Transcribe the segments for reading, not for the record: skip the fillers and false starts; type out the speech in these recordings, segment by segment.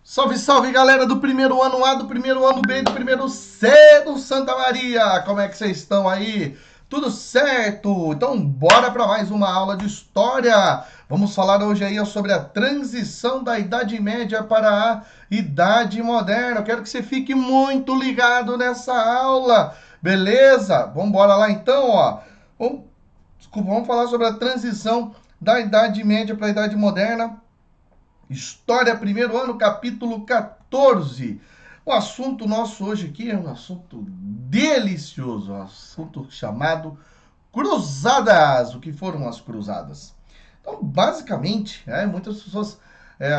Salve, salve, galera do primeiro ano A, do primeiro ano B, do primeiro C do Santa Maria! Como é que vocês estão aí? Tudo certo? Então, bora para mais uma aula de história. Vamos falar hoje aí sobre a transição da Idade Média para a Idade Moderna. Eu quero que você fique muito ligado nessa aula, beleza? Vamos embora lá então, ó. Vamos falar sobre a transição da Idade Média para a Idade Moderna. História, primeiro ano, capítulo 14. O assunto nosso hoje aqui é um assunto delicioso, um assunto chamado Cruzadas. O que foram as Cruzadas? Então, basicamente, muitas pessoas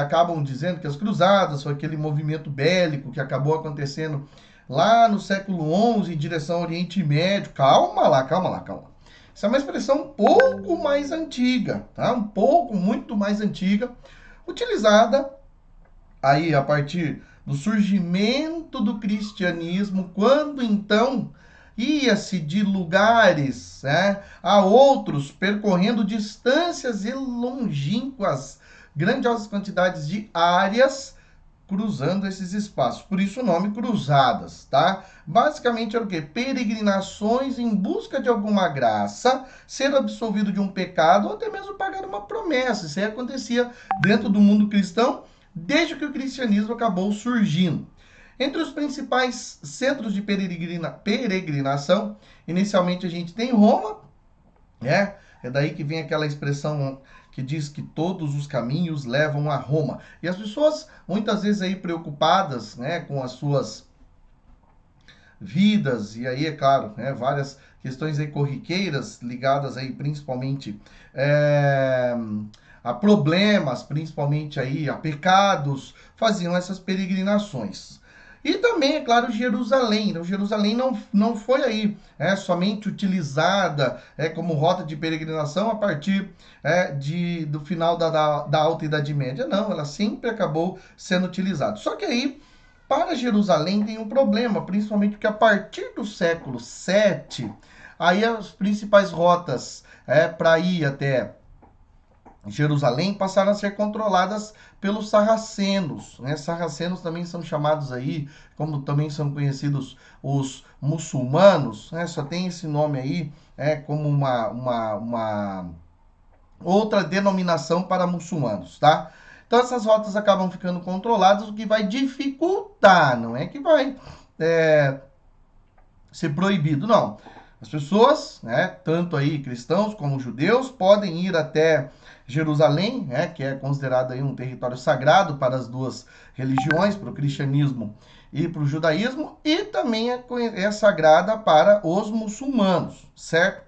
acabam dizendo que as Cruzadas foi aquele movimento bélico que acabou acontecendo lá no século XI em direção ao Oriente Médio. Calma lá, calma lá, calma. Essa é uma expressão um pouco mais antiga, tá? Muito mais antiga, utilizada aí a partir do surgimento do cristianismo, quando então ia-se de lugares a outros, percorrendo distâncias e longínquas, grandiosas quantidades de áreas, cruzando esses espaços. Por isso o nome cruzadas, tá? Basicamente era o quê? Peregrinações em busca de alguma graça, ser absolvido de um pecado ou até mesmo pagar uma promessa. Isso aí acontecia dentro do mundo cristão desde que o cristianismo acabou surgindo. Entre os principais centros de peregrinação, inicialmente a gente tem Roma, é daí que vem aquela expressão que diz que todos os caminhos levam a Roma. E as pessoas, muitas vezes aí preocupadas, com as suas vidas, e aí, é claro, várias questões aí corriqueiras ligadas aí principalmente a problemas, principalmente aí a pecados, faziam essas peregrinações. E também, é claro, Jerusalém. Então, Jerusalém não foi aí somente utilizada como rota de peregrinação a partir do final da Alta Idade Média. Não, ela sempre acabou sendo utilizada. Só que aí, para Jerusalém tem um problema, principalmente porque a partir do século VII, aí as principais rotas para ir até Jerusalém passaram a ser controladas pelos sarracenos. Sarracenos também são chamados aí, como também são conhecidos os muçulmanos, só tem esse nome aí como uma outra denominação para muçulmanos, tá? Então essas rotas acabam ficando controladas, o que vai dificultar, não é que vai ser proibido, não. As pessoas, tanto aí cristãos como judeus, podem ir até Jerusalém, que é considerado aí um território sagrado para as duas religiões, para o cristianismo e para o judaísmo, e também é sagrada para os muçulmanos, certo?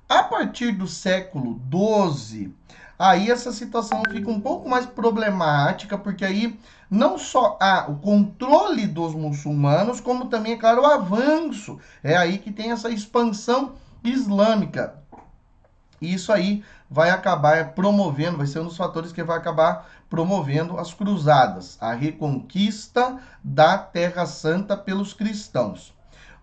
A partir do século XII, aí essa situação fica um pouco mais problemática, porque aí não só há o controle dos muçulmanos, como também, é claro, o avanço. É aí que tem essa expansão islâmica. E isso aí vai acabar promovendo, vai ser um dos fatores que vai acabar promovendo as cruzadas, a reconquista da Terra Santa pelos cristãos.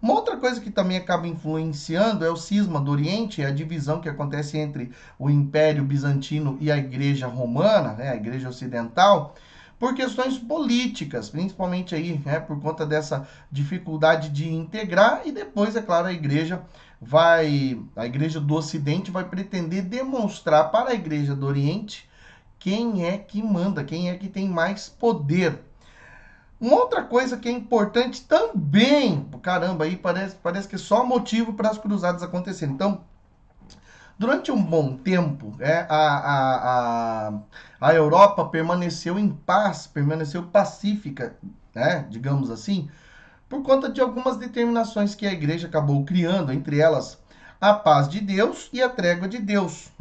Uma outra coisa que também acaba influenciando é o cisma do Oriente, a divisão que acontece entre o Império Bizantino e a Igreja Romana, a Igreja Ocidental, por questões políticas, principalmente aí, por conta dessa dificuldade de integrar, e depois, é claro, a Igreja do Ocidente vai pretender demonstrar para a Igreja do Oriente quem é que manda, quem é que tem mais poder. Uma outra coisa que é importante também, caramba, aí parece que é só motivo para as cruzadas acontecerem. Então, durante um bom tempo, a Europa permaneceu em paz, permaneceu pacífica, digamos assim, por conta de algumas determinações que a igreja acabou criando, entre elas a paz de Deus e a trégua de Deus,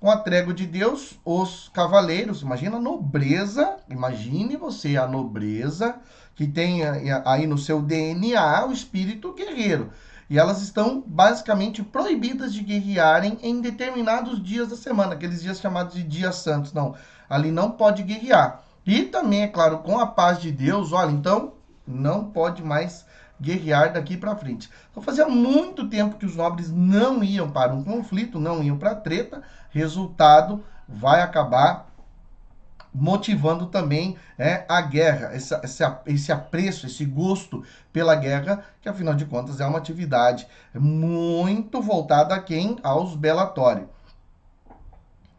Com a trégua de Deus, os cavaleiros, imagina a nobreza, imagine você a nobreza que tem aí no seu DNA o espírito guerreiro. E elas estão basicamente proibidas de guerrearem em determinados dias da semana, aqueles dias chamados de dias santos. Não, ali não pode guerrear. E também, é claro, com a paz de Deus, olha, então não pode mais guerrear daqui para frente. Então fazia muito tempo que os nobres não iam para um conflito, não iam para treta. Resultado, vai acabar motivando também a guerra, esse apreço, esse gosto pela guerra, que afinal de contas é uma atividade muito voltada a quem? Aos belatórios.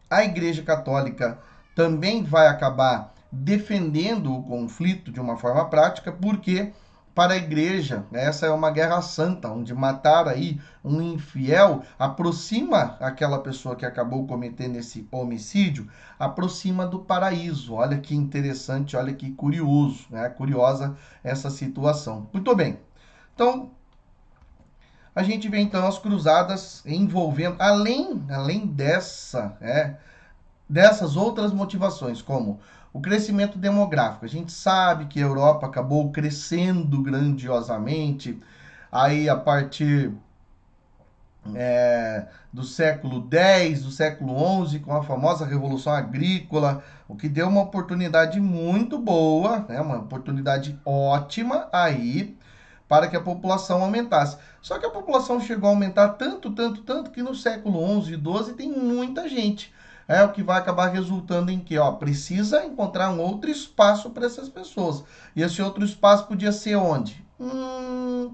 A Igreja Católica também vai acabar defendendo o conflito de uma forma prática, porque para a igreja, essa é uma guerra santa, onde matar aí um infiel aproxima aquela pessoa que acabou cometendo esse homicídio, aproxima do paraíso. Olha que interessante, olha que curioso, né? Curiosa essa situação. Muito bem. Então, a gente vê então as cruzadas envolvendo, além dessas outras motivações, como o crescimento demográfico. A gente sabe que a Europa acabou crescendo grandiosamente, aí a partir do século X, do século XI, com a famosa Revolução Agrícola, o que deu uma oportunidade muito boa, né, uma oportunidade ótima aí para que a população aumentasse. Só que a população chegou a aumentar tanto que no século XI e XII tem muita gente. É o que vai acabar resultando em que, precisa encontrar um outro espaço para essas pessoas. E esse outro espaço podia ser onde?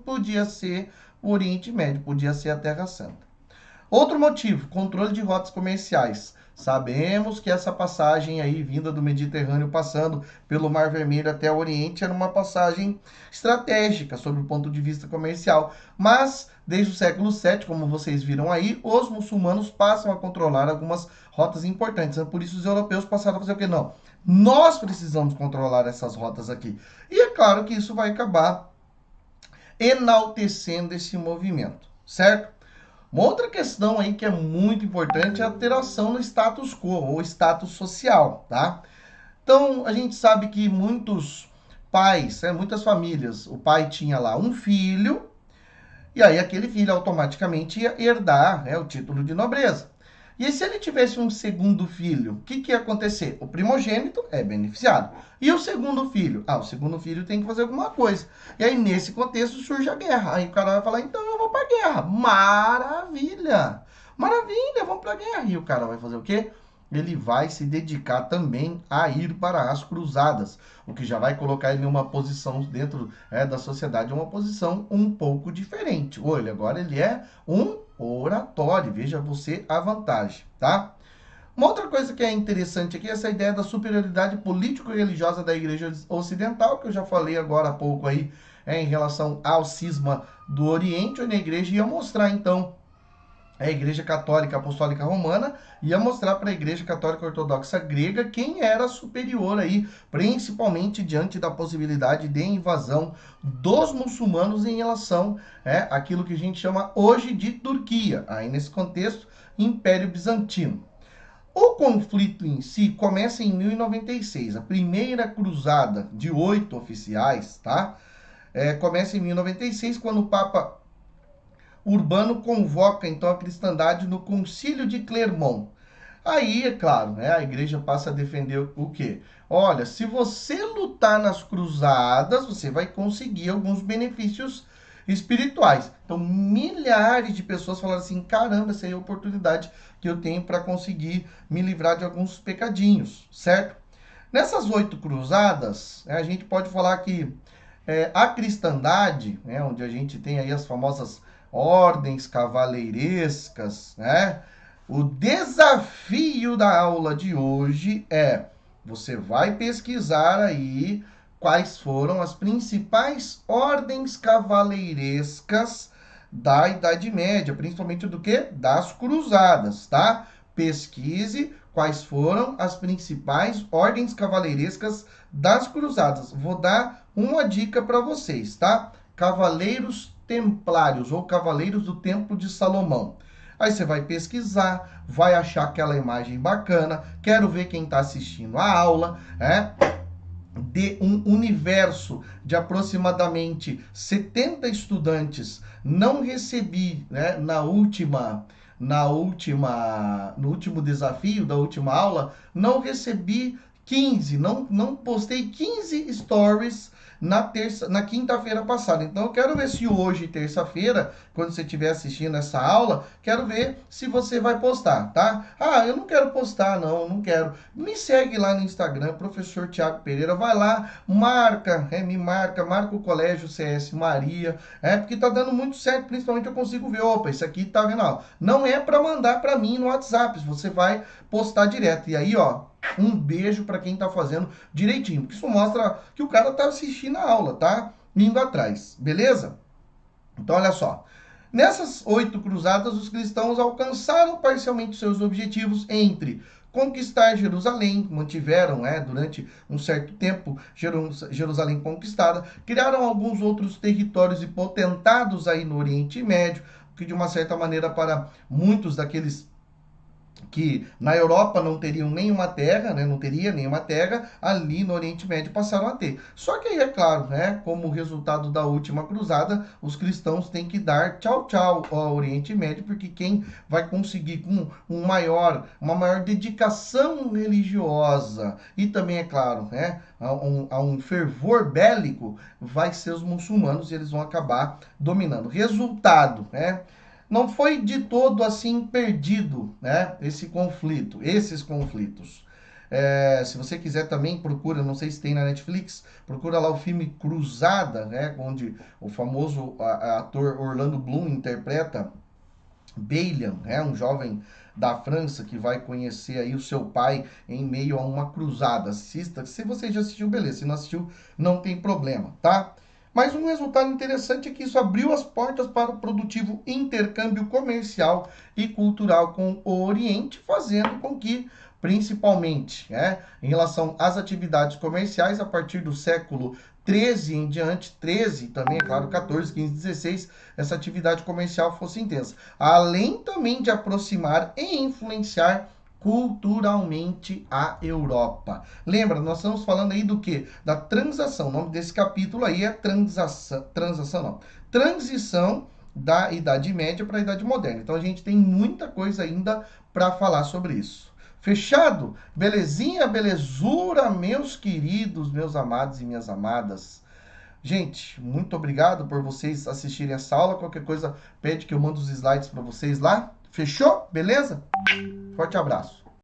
Podia ser o Oriente Médio, podia ser a Terra Santa. Outro motivo, controle de rotas comerciais. Sabemos que essa passagem aí, vinda do Mediterrâneo, passando pelo Mar Vermelho até o Oriente, era uma passagem estratégica sob o ponto de vista comercial. Mas, desde o século VII, como vocês viram aí, os muçulmanos passam a controlar algumas rotas importantes. Por isso os europeus passaram a fazer o quê? Não, nós precisamos controlar essas rotas aqui. E é claro que isso vai acabar enaltecendo esse movimento, certo? Uma outra questão aí que é muito importante é a alteração no status quo, ou status social, tá? Então, a gente sabe que muitos pais, muitas famílias, o pai tinha lá um filho, e aí aquele filho automaticamente ia herdar o título de nobreza. E se ele tivesse um segundo filho, o que ia acontecer? O primogênito é beneficiado. E o segundo filho? O segundo filho tem que fazer alguma coisa. E aí, nesse contexto, surge a guerra. Aí o cara vai falar, então eu vou pra guerra. Maravilha! Maravilha, vamos pra guerra. E o cara vai fazer o quê? Ele vai se dedicar também a ir para as cruzadas, o que já vai colocar ele em uma posição dentro da sociedade, uma posição um pouco diferente. Olha, agora ele é um oratório, veja você a vantagem, tá? Uma outra coisa que é interessante aqui é essa ideia da superioridade político-religiosa da Igreja Ocidental, que eu já falei agora há pouco aí, em relação ao cisma do Oriente, onde a Igreja ia mostrar, então, a Igreja Católica Apostólica Romana ia mostrar para a Igreja Católica Ortodoxa Grega quem era superior aí, principalmente diante da possibilidade de invasão dos muçulmanos em relação àquilo que a gente chama hoje de Turquia, aí nesse contexto, Império Bizantino. O conflito em si começa em 1096, a primeira cruzada de 8 oficiais, tá? Começa em 1096, quando o Papa Urbano convoca então a cristandade no Concílio de Clermont. Aí, é claro, a igreja passa a defender o quê? Olha, se você lutar nas cruzadas, você vai conseguir alguns benefícios espirituais. Então, milhares de pessoas falaram assim, caramba, essa é a oportunidade que eu tenho para conseguir me livrar de alguns pecadinhos, certo? Nessas 8 cruzadas, a gente pode falar que a cristandade, onde a gente tem aí as famosas ordens cavaleirescas, O desafio da aula de hoje você vai pesquisar aí quais foram as principais ordens cavaleirescas da Idade Média, principalmente do que? Das cruzadas, tá? Pesquise quais foram as principais ordens cavaleirescas das cruzadas. Vou dar uma dica para vocês, tá? Cavaleiros Templários ou Cavaleiros do Templo de Salomão. Aí você vai pesquisar, vai achar aquela imagem bacana, quero ver quem está assistindo a aula, de um universo de aproximadamente 70 estudantes, não recebi, no último desafio da última aula, não recebi 15, não postei 15 stories na quinta-feira passada. Então eu quero ver se hoje, terça-feira, quando você estiver assistindo essa aula, quero ver se você vai postar, tá? Ah, eu não quero postar, não quero. Me segue lá no Instagram, professor Thiago Pereira, vai lá, marca o Colégio CS Maria, porque tá dando muito certo, principalmente eu consigo ver, opa, isso aqui tá vendo, ó, não é para mandar para mim no WhatsApp, você vai postar direto. E aí, ó, um beijo para quem tá fazendo direitinho, porque isso mostra que o cara tá assistindo a aula, tá? Indo atrás, beleza? Então, olha só. Nessas 8 cruzadas, os cristãos alcançaram parcialmente seus objetivos entre conquistar Jerusalém, mantiveram durante um certo tempo Jerusalém conquistada, criaram alguns outros territórios e potentados aí no Oriente Médio, que de uma certa maneira para muitos daqueles que na Europa não teriam nenhuma terra, não teria nenhuma terra, ali no Oriente Médio passaram a ter. Só que aí, é claro, como resultado da última cruzada, os cristãos têm que dar tchau ao Oriente Médio, porque quem vai conseguir com uma maior dedicação religiosa e também, é claro, a um fervor bélico, vai ser os muçulmanos e eles vão acabar dominando. Resultado, não foi de todo assim perdido, esses conflitos. Se você quiser também, procura, não sei se tem na Netflix, procura lá o filme Cruzada, onde o famoso ator Orlando Bloom interpreta Balian, um jovem da França que vai conhecer aí o seu pai em meio a uma cruzada. Assista, se você já assistiu, beleza, se não assistiu, não tem problema, tá? Mas um resultado interessante é que isso abriu as portas para o produtivo intercâmbio comercial e cultural com o Oriente, fazendo com que, principalmente, em relação às atividades comerciais, a partir do século 13 em diante, 13 também, é claro, 14, 15, 16, essa atividade comercial fosse intensa. Além também de aproximar e influenciar culturalmente a Europa. Lembra, nós estamos falando aí do que? Da transação. O nome desse capítulo aí é transição da Idade Média para a Idade Moderna. Então a gente tem muita coisa ainda para falar sobre isso. Fechado? Belezinha, belezura, meus queridos, meus amados e minhas amadas. Gente, muito obrigado por vocês assistirem essa aula. Qualquer coisa, pede que eu mando os slides para vocês lá. Fechou? Beleza? Forte abraço.